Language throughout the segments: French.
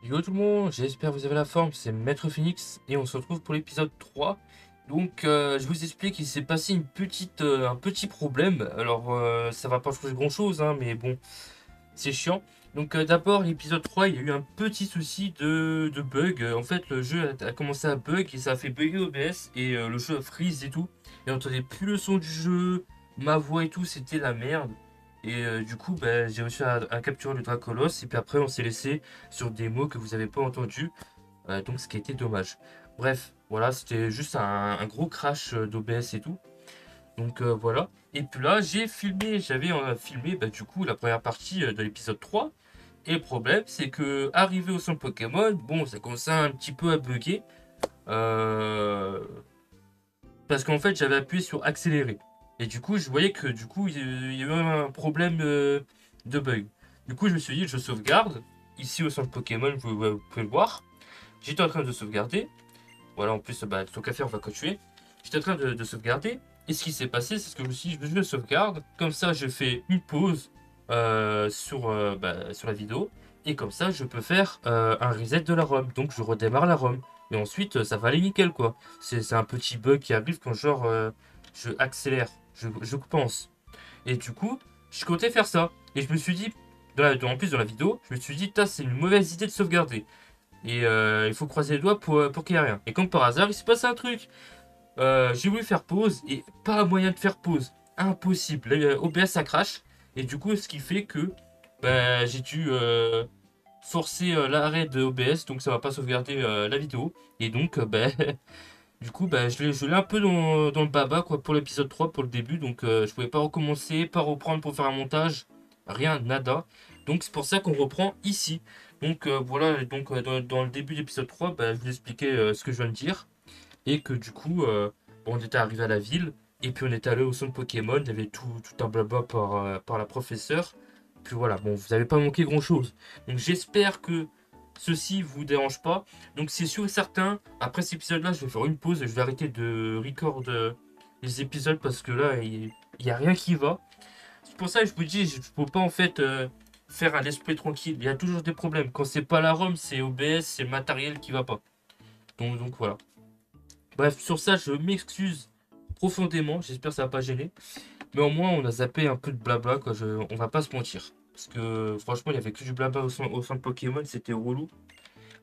Yo tout le monde, j'espère que vous avez la forme, c'est Maître Phoenix et on se retrouve pour l'épisode 3. Donc je vous explique, il s'est passé un petit problème. Alors ça va pas changer grand chose, hein, mais bon, c'est chiant. Donc d'abord l'épisode 3, il y a eu un petit souci de bug. En fait le jeu a commencé à bug et ça a fait bugger OBS et le jeu a freeze et tout. Et on entendait plus le son du jeu, ma voix et tout, c'était la merde. Et du coup, bah, j'ai réussi à capturer le Dracolos. Et puis après, on s'est laissé sur des mots que vous n'avez pas entendus. Donc, ce qui a été dommage. Bref, voilà, c'était juste un gros crash d'OBS et tout. Donc, voilà. Et puis là, j'avais filmé bah, du coup la première partie de l'épisode 3. Et le problème, c'est que arrivé au centre Pokémon, bon, ça commençait un petit peu à bugger. Euh, Parce qu'en fait, j'avais appuyé sur accélérer. Et du coup, je voyais que du coup, il y avait un problème de bug. Du coup, je me suis dit, je sauvegarde. Ici au centre Pokémon, vous pouvez le voir. J'étais en train de sauvegarder. Voilà, en plus, bah, tant qu'à faire, on va continuer. J'étais en train de sauvegarder. Et ce qui s'est passé, c'est ce que je me suis dit, je sauvegarde. Comme ça, je fais une pause sur la vidéo. Et comme ça, je peux faire un reset de la ROM. Donc, je redémarre la ROM. Et ensuite, ça va aller nickel, quoi. C'est un petit bug qui arrive quand, genre, je accélère. Je pense. Et du coup, je comptais faire ça. Et je me suis dit, en plus, dans la vidéo, je me suis dit, c'est une mauvaise idée de sauvegarder. Et il faut croiser les doigts pour qu'il n'y ait rien. Et comme par hasard, il s'est passé un truc. J'ai voulu faire pause et pas moyen de faire pause. Impossible. OBS ça crash. Et du coup, ce qui fait que bah, j'ai dû forcer l'arrêt de OBS. Donc ça va pas sauvegarder la vidéo. Et donc, bah, du coup, bah, je l'ai un peu dans le baba quoi, pour l'épisode 3 pour le début. Donc je pouvais pas recommencer, pas reprendre pour faire un montage. Rien, nada. Donc c'est pour ça qu'on reprend ici. Donc voilà, donc dans le début de l'épisode 3, bah, je vous expliquais ce que je viens de dire. Et que du coup, bon, on était arrivé à la ville, et puis on est allé au centre Pokémon, il y avait tout un blabla par la professeure. Puis voilà, bon, vous n'avez pas manqué grand-chose. Donc j'espère que ceci vous dérange pas. Donc c'est sûr et certain, après cet épisode-là, je vais faire une pause, et je vais arrêter de record les épisodes parce que là, il n'y a rien qui va. C'est pour ça que je vous dis, je ne peux pas en fait faire un esprit tranquille. Il y a toujours des problèmes. Quand c'est pas la ROM, c'est OBS, c'est le matériel qui va pas. Donc voilà. Bref, sur ça, je m'excuse profondément. J'espère que ça va pas gêner. Mais au moins, on a zappé un peu de blabla, quoi. On va pas se mentir. Parce que franchement, il y avait que du blabla au sein de Pokémon, c'était relou.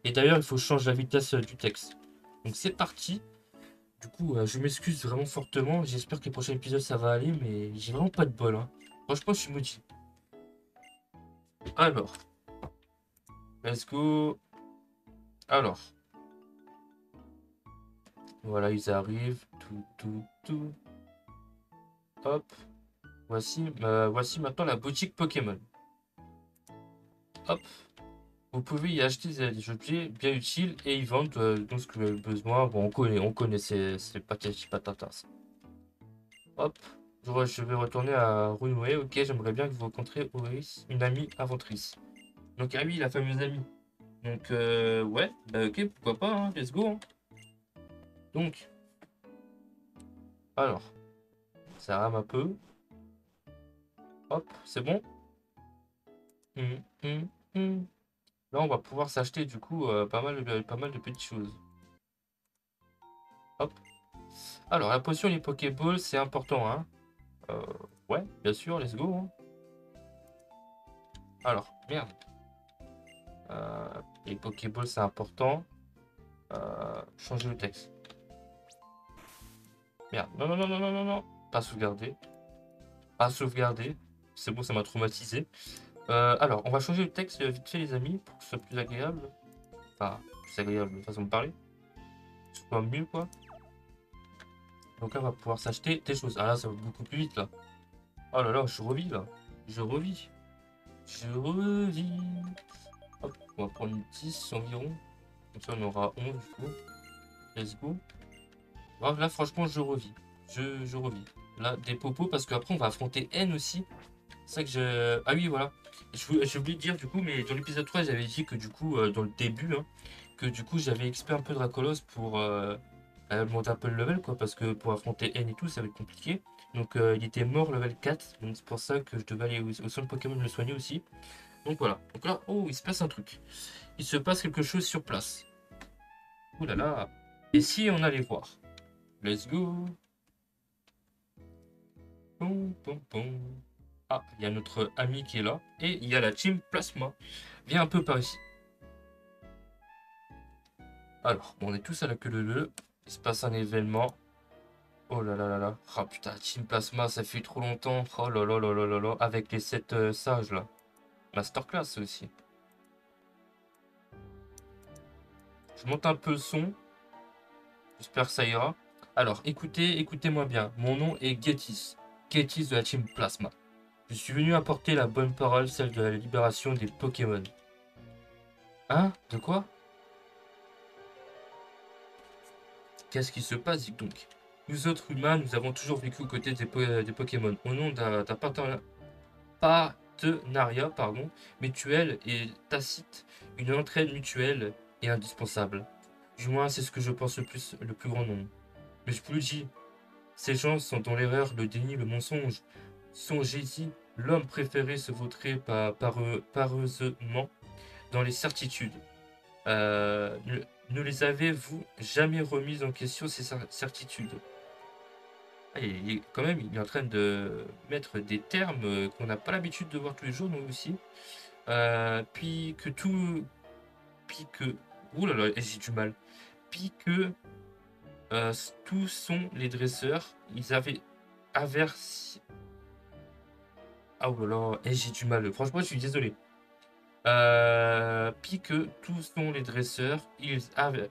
Et d'ailleurs, il faut changer la vitesse du texte. Donc c'est parti. Du coup, je m'excuse vraiment fortement. J'espère que les prochains épisodes ça va aller, mais j'ai vraiment pas de bol, hein. Franchement, je suis maudit. Alors, let's go. Alors, voilà, ils arrivent. Tout. Hop. Voici maintenant la boutique Pokémon. Hop. Vous pouvez y acheter des objets bien utiles et y vendre donc ce que vous avez besoin. Bon, on connaît ces patati patatas. Hop. Je vais retourner à Runway. Ok, j'aimerais bien que vous rencontriez Oris, une amie aventrice. Donc, ah oui, la fameuse amie. Donc, ouais, bah, ok, pourquoi pas, hein, let's go, hein. Donc, alors, ça rame un peu. Hop, c'est bon. Hum, hum, hum. Là, on va pouvoir s'acheter du coup pas mal de petites choses. Hop. Alors, la potion et les Pokéballs, c'est important, hein. Euh, ouais, bien sûr, let's go, hein. Alors, merde. Les Pokéballs, c'est important. Changer le texte. Merde. Non. Pas sauvegarder. Pas sauvegarder. C'est bon, ça m'a traumatisé. Alors, on va changer le texte vite fait, les amis, pour que ce soit plus agréable. Enfin, plus agréable façon de parler. Que ce soit mieux, quoi. Donc là, on va pouvoir s'acheter des choses. Ah là, ça va beaucoup plus vite, là. Oh là là, je revis, là. Je revis. Je revis. Hop, on va prendre une 10 environ. Comme ça, on aura 11 du coup. Let's go. Bref, là, franchement, je revis. Je revis. Là, des popos, parce qu'après, on va affronter N aussi. C'est ça que je. Ah oui, voilà. J'ai oublié de dire, du coup, mais dans l'épisode 3 j'avais dit que, du coup, dans le début, hein, que du coup, j'avais expert un peu Dracolos pour monter un peu le level, quoi. Parce que pour affronter N et tout, ça va être compliqué. Donc, il était mort level 4. Donc, c'est pour ça que je devais aller au centre Pokémon le soigner aussi. Donc voilà. Donc là, oh, il se passe un truc. Il se passe quelque chose sur place. Ouh là là. Et si on allait voir? Let's go. Pom, pom, pom. Ah, il y a notre ami qui est là. Et il y a la team Plasma. Viens un peu par ici. Alors, bon, on est tous à la queue leu. Il se passe un événement. Oh là là là là. Ah putain, team Plasma, ça fait trop longtemps. Oh là là là là là là. Avec les 7 sages là. Masterclass aussi. Je monte un peu le son. J'espère que ça ira. Alors, écoutez-moi bien. Mon nom est Getis. Getis de la team Plasma. Je suis venu apporter la bonne parole, celle de la libération des Pokémon. Hein? De quoi? Qu'est-ce qui se passe, dites donc? Nous autres humains, nous avons toujours vécu aux côtés des Pokémon, au nom d'un partenariat mutuel et tacite, une entraide mutuelle et indispensable. Du moins, c'est ce que je pense le plus grand nombre. Mais je vous le dis, ces gens sont dans l'erreur, le déni, le mensonge. Songez-y, l'homme préféré se vautrait pareusement dans les certitudes. Ne les avez-vous jamais remises en question ces certitudes? Ah, quand même, il est en train de mettre des termes qu'on n'a pas l'habitude de voir tous les jours, nous aussi. Puis que tout. Puis que. Ouh là là, j'ai du mal. Puis que tous sont les dresseurs. Ils avaient aversi. Ah oh là là, j'ai du mal. Franchement, je suis désolé. Puis que tous sont les dresseurs. Ils avaient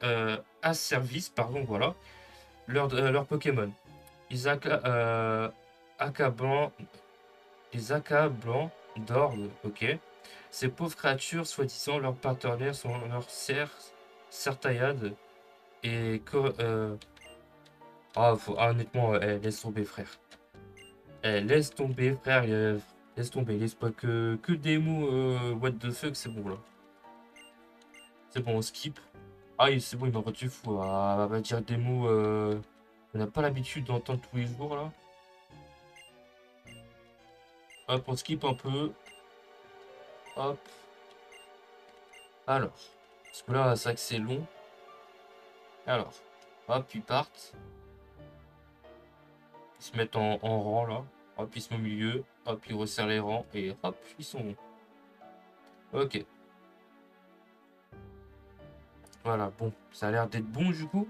asservissent, pardon, voilà, leur Pokémon. Ils accablant, les accablant d'ordre, ok. Ces pauvres créatures, soi-disant leurs partenaires, sont leurs sertaillades et honnêtement, laisse tomber, frère. Laisse tomber, frère. Laisse tomber. Laisse pas que des mots what the fuck, c'est bon là. C'est bon, on skip. Ah, c'est bon, il m'a rendu fou. Ah, va dire des mots qu'on n'a pas l'habitude d'entendre tous les jours là. Hop, on skip un peu. Hop. Alors. Parce que là, c'est vrai que c'est long. Alors. Hop, ils partent. Ils se mettent en rang là. Hop, ils sont au milieu. Hop, ils resserrent les rangs. Et hop, ils sont bons. Ok. Voilà, bon. Ça a l'air d'être bon du coup.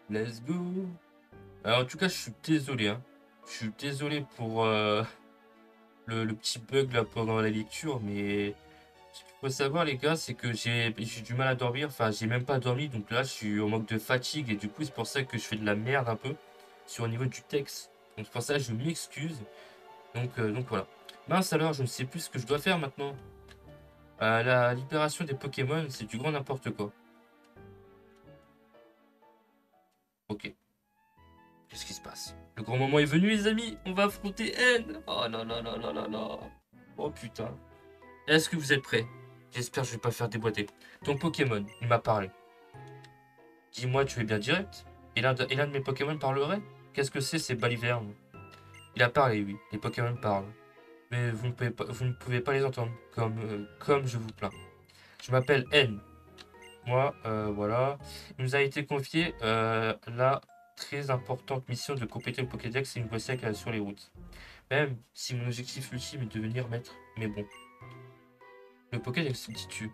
Let's go. Alors, en tout cas, je suis désolé. Hein. Je suis désolé pour le petit bug là pendant la lecture. Mais ce qu'il faut savoir, les gars, c'est que j'ai du mal à dormir. Enfin, j'ai même pas dormi. Donc là, je suis en manque de fatigue. Et du coup, c'est pour ça que je fais de la merde un peu sur le niveau du texte. Donc, c'est pour ça que je m'excuse. Donc voilà. Mince alors, je ne sais plus ce que je dois faire maintenant. La libération des Pokémon, c'est du grand n'importe quoi. Ok. Qu'est-ce qui se passe? Le grand moment est venu, les amis. On va affronter N. Oh là là là là là là. Oh putain. Est-ce que vous êtes prêts? J'espère que je vais pas faire déboîter. Ton Pokémon, il m'a parlé. Dis-moi, tu es bien direct? Et l'un de mes Pokémon parlerait? Qu'est-ce que c'est ces balivernes? Il a parlé, oui. Les Pokémon parlent. Mais vous ne pouvez pas les entendre, comme je vous plains. Je m'appelle N. Moi, voilà. Il nous a été confié la très importante mission de compléter le Pokédex et une voie sur les routes. Même si mon objectif ultime est de devenir maître. Mais bon, le Pokédex se tue.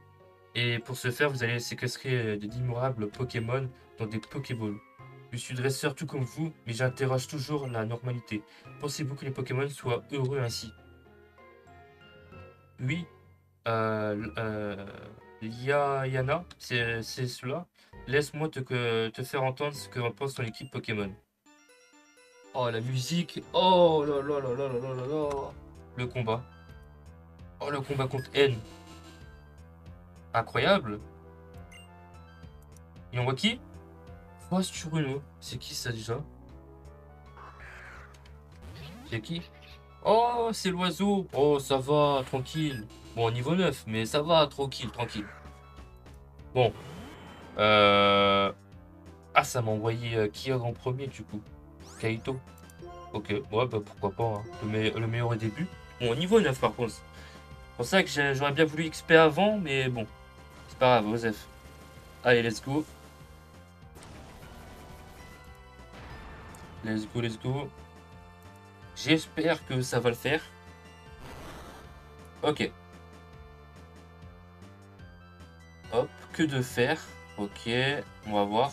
Et pour ce faire, vous allez séquestrer d'immorables Pokémon dans des Pokéballs. Je suis dresseur tout comme vous, mais j'interroge toujours la normalité. Pensez-vous que les Pokémon soient heureux ainsi? Oui, Yana, c'est cela. Laisse-moi te faire entendre ce que pense ton équipe Pokémon. Oh, la musique. Oh là là là là là là là là. Le combat. Oh, le combat contre N. Incroyable. Il envoie qui? Bruno. C'est qui ça déjà? C'est qui? Oh, c'est l'oiseau. Oh, ça va, tranquille. Bon, niveau 9, mais ça va, tranquille, tranquille. Bon. Ah, ça m'a envoyé qui en premier du coup? Kaito. Ok, ouais, bah pourquoi pas. Hein. Le meilleur au début. Bon, niveau 9 par contre. C'est pour ça que j'aurais bien voulu XP avant, mais bon. C'est pas grave, Osef. Allez, let's go. Let's go, let's go. J'espère que ça va le faire. Ok. Hop, que de faire. Ok, on va voir.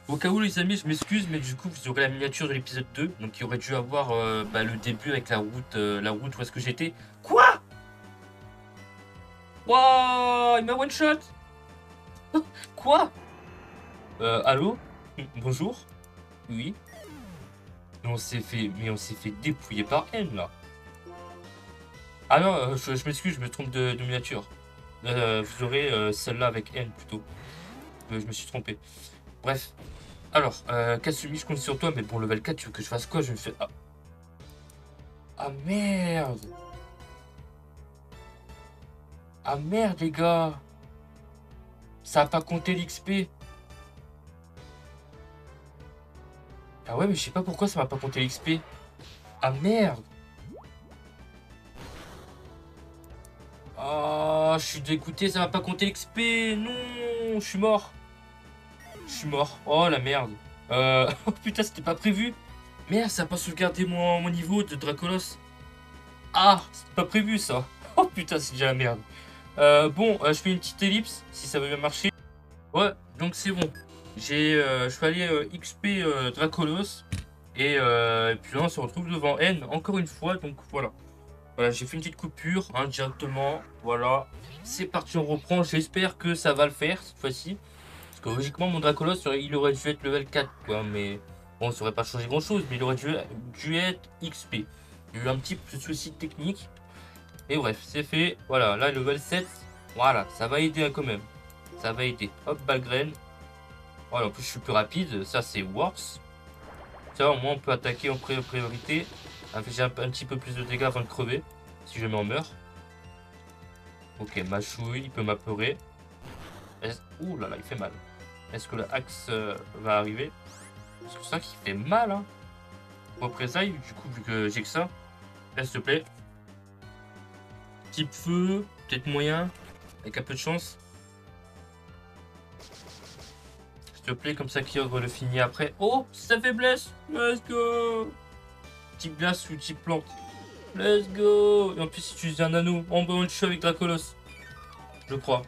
Au cas où les amis, je m'excuse, mais du coup vous aurez la miniature de l'épisode 2. Donc il aurait dû avoir le début avec la route où est-ce que j'étais. Quoi? Waouh, il m'a one shot. Quoi? Allô? Bonjour? Oui. Mais on s'est fait dépouiller par N là. Ah non, je m'excuse, je me trompe de miniature. Vous aurez celle-là avec N plutôt. Je me suis trompé. Bref. Alors, Kasumi, je compte sur toi, mais pour level 4, tu veux que je fasse quoi? Je me fais. Ah, ah merde! Ah merde, les gars! Ça a pas compté l'XP. Ah ouais, mais je sais pas pourquoi ça m'a pas compté l'XP. Ah merde! Oh, je suis dégoûté, ça m'a pas compté l'XP. Non, je suis mort. Je suis mort. Oh la merde. Oh putain, c'était pas prévu. Merde, ça a pas sauvegardé mon niveau de Dracolos. Ah, c'était pas prévu ça. Oh putain, c'est déjà la merde. Bon, je fais une petite ellipse si ça veut bien marcher. Ouais, donc c'est bon. Je suis allé XP Dracolos. Et puis là, on se retrouve devant N encore une fois. Donc voilà. Voilà, j'ai fait une petite coupure directement. Voilà. C'est parti, on reprend. J'espère que ça va le faire cette fois-ci. Parce que logiquement, mon Dracolos, il aurait dû être level 4, quoi. Mais bon, ça aurait pas changé grand-chose. Mais il aurait dû être XP. Il y a eu un petit souci technique. Et bref, c'est fait. Voilà, là, level 7. Voilà, ça va aider quand même. Ça va aider. Hop, Balgraine. Voilà, en plus, je suis plus rapide. Ça, c'est worse. Ça, au moins, on peut attaquer en priorité. J'ai un petit peu plus de dégâts avant de crever. Si jamais on meurt. Ok, Machouille, il peut m'apeurer. Ouh là là, il fait mal. Est-ce que le axe va arriver? C'est ça qui fait mal, hein. Représailles, du coup, vu que j'ai que ça. S'il te plaît. Type feu, peut-être moyen, avec un peu de chance. S'il te plaît, comme ça, Kyogre le finit après. Oh, sa faiblesse. Let's go. Type glace ou type plante. Let's go. Et en plus, si tu utilises un anneau, on va one-shot avec Dracolos. Je crois.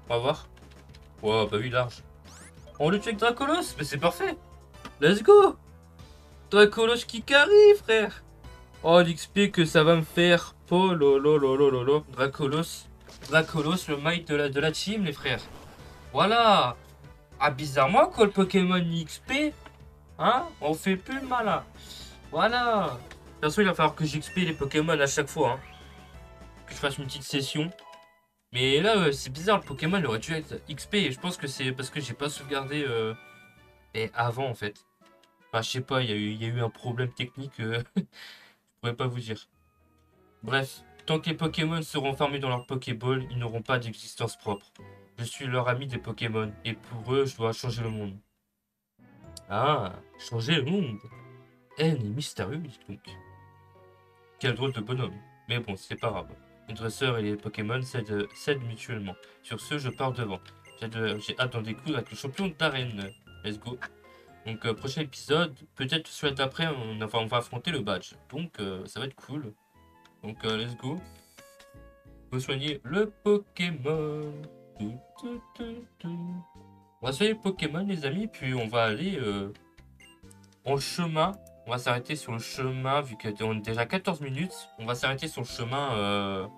On va voir. Wow, bah oui, large. On le tue avec Dracolos, mais c'est parfait. Let's go. Dracolos qui carry, frère. Oh, l'XP que ça va me faire. Oh, lolo. Dracolos. Dracolos, le maître de la team, les frères. Voilà. Ah, bizarrement, quoi, le Pokémon XP, hein, on fait plus le malin. Voilà. De toute façon, il va falloir que j'XP les Pokémon à chaque fois, hein. Que je fasse une petite session. Mais là, c'est bizarre, le Pokémon il aurait dû être XP. Et je pense que c'est parce que j'ai pas sauvegardé et avant, en fait. Enfin, je sais pas, il y a eu un problème technique. Je pourrais pas vous dire. Bref, tant que les Pokémon seront enfermés dans leur Pokéball, ils n'auront pas d'existence propre. Je suis leur ami des Pokémon. Et pour eux, je dois changer le monde. Ah, changer le monde. N est mystérieux, dis donc. Quel drôle de bonhomme. Mais bon, c'est pas grave. Les dresseurs et les Pokémon s'aident mutuellement. Sur ce, je pars devant. J'ai hâte d'en découdre avec le champion d'arène. Let's go. Donc, prochain épisode, peut-être celui d'après, on va affronter le badge. Donc, ça va être cool. Donc, let's go. Faut soigner le Pokémon. On va soigner le Pokémon, les amis, puis on va aller en chemin. On va s'arrêter sur le chemin, vu qu'on est déjà 14 minutes. On va s'arrêter sur le chemin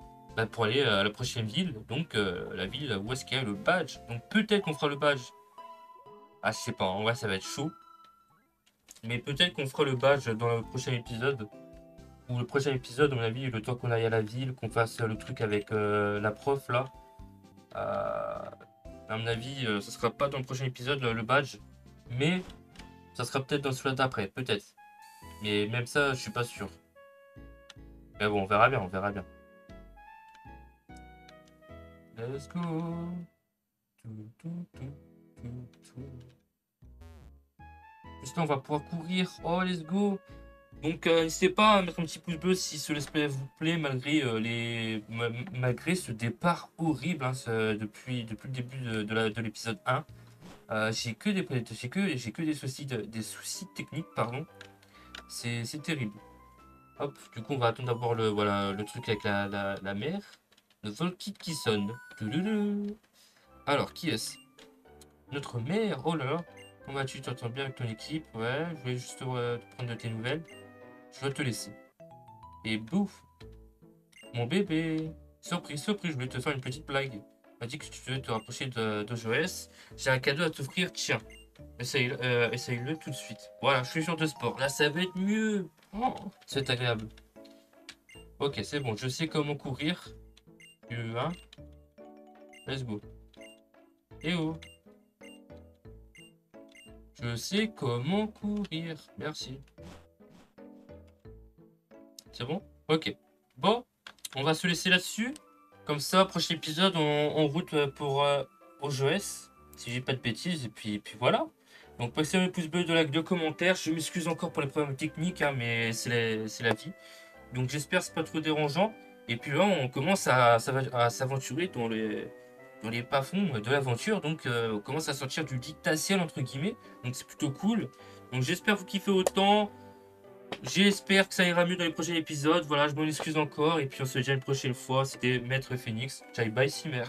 pour aller à la prochaine ville. Donc, la ville où est-ce qu'il y a le badge. Donc, peut-être qu'on fera le badge. Ah, je sais pas, en vrai, ça va être chaud. Mais peut-être qu'on fera le badge dans le prochain épisode. Ou le prochain épisode, à mon avis, le temps qu'on aille à la ville, qu'on fasse le truc avec la prof, là. À mon avis, ça sera pas dans le prochain épisode, le badge. Mais ça sera peut-être dans celui d'après, peut-être. Mais même ça, je suis pas sûr. Mais bon, on verra bien, on verra bien. Let's go. Juste là, on va pouvoir courir. Oh, let's go. Donc n'hésitez pas à mettre un petit pouce bleu si ce let's play vous plaît, malgré, malgré ce départ horrible hein, depuis le début de l'épisode 1. J'ai que des soucis techniques, pardon. C'est terrible. Hop, du coup on va attendre d'avoir voilà, le truc avec la mer. Le vol qui sonne. Touloulou. Alors, qui est-ce? Notre mère. Oh là là. Comment vas-tu? Tu t'entends bien avec ton équipe? Ouais, je voulais juste te prendre de tes nouvelles. Je dois te laisser. Et bouf, mon bébé. Surprise, surprise, je voulais te faire une petite blague. On m'a dit que tu devais te rapprocher de Joës. J'ai un cadeau à t'offrir, tiens. Essaye-le tout de suite. Voilà, je suis sûr de sport. Là, ça va être mieux. Oh, c'est agréable. Ok, c'est bon, je sais comment courir. Un, let's go. Eh oh, je sais comment courir. Merci. C'est bon? Ok. Bon, on va se laisser là-dessus. Comme ça, prochain épisode, on route pour OGS, si j'ai pas de bêtises. Et puis voilà. Donc, passez un pouce bleu, de like, de commentaires. Je m'excuse encore pour les problèmes techniques, hein, mais c'est la vie. Donc, j'espère que c'est pas trop dérangeant. Et puis là, on commence à s'aventurer dans les bas-fonds de l'aventure. Donc, on commence à sortir du dictatiel, entre guillemets. Donc, c'est plutôt cool. Donc, j'espère vous kiffer autant. J'espère que ça ira mieux dans les prochains épisodes. Voilà, je m'en excuse encore. Et puis on se dit à une prochaine fois. C'était Maître Phoenix. Ciao, bye, Cimer.